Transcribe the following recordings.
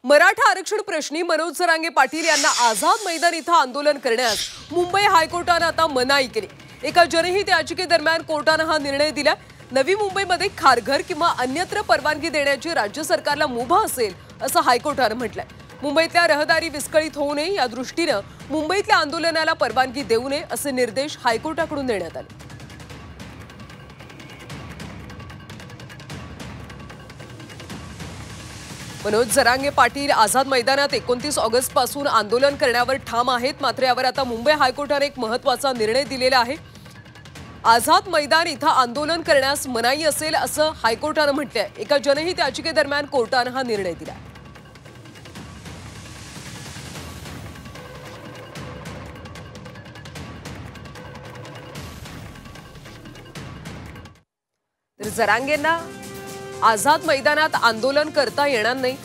मराठा आरक्षण प्रश्नी मनोज जरांगे पाटील यांना आझाद मैदान इथं आंदोलन करण्यास मुंबई हायकोर्टाने आता मनाई केली। एका जनहित याचिकेदरम्यान कोर्टाने हा निर्णय दिला। नवी मुंबईमध्ये खारघर किंवा अन्यत्र परवानगी देण्याची राज्य सरकारला मुभा असेल असं हायकोर्टाने म्हटलंय। मुंबईतल्या रहदारी विस्कळीत होऊ नये या दृष्टीने मुंबईतल्या आंदोलनाला परवानगी देऊ नये असे निर्देश हायकोर्टाकडून देण्यात आले। मनोज जरांगे पाटील आझाद मैदानात 29 ऑगस्ट पासून आंदोलन करण्यावर ठाम आहेत। मात्र यावर आता मुंबई हायकोर्टाने एक महत्त्वाचा निर्णय दिलेला आहे। आझाद मैदान इथं आंदोलन करण्यास मनाई असेल असं हायकोर्टाने म्हटलंय। एका जनहित याचिकेदरम्यान कोर्टाने हा निर्णय दिला। तर जरांगेंना आझाद मैदानात आंदोलन करता येणार नाही।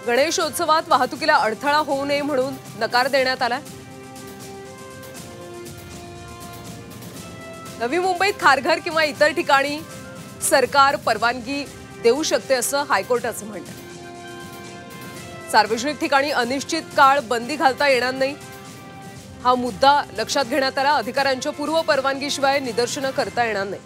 गणेशोत्सवात वाहतुकीला अडथळा होऊ नये म्हणून नकार देण्यात आला। नवी मुंबईत खारघर किंवा इतर ठिकाणी सरकार परवानगी देऊ शकते असं हायकोर्टाचं म्हणणं आहे। सार्वजनिक ठिकाणी अनिश्चित काळ बंदी घालता येणार नाही हा मुद्दा लक्षात घेण्यात आला। अधिकाऱ्यांच्या पूर्व परवानगीशिवाय निदर्शनं करता येणार नाही।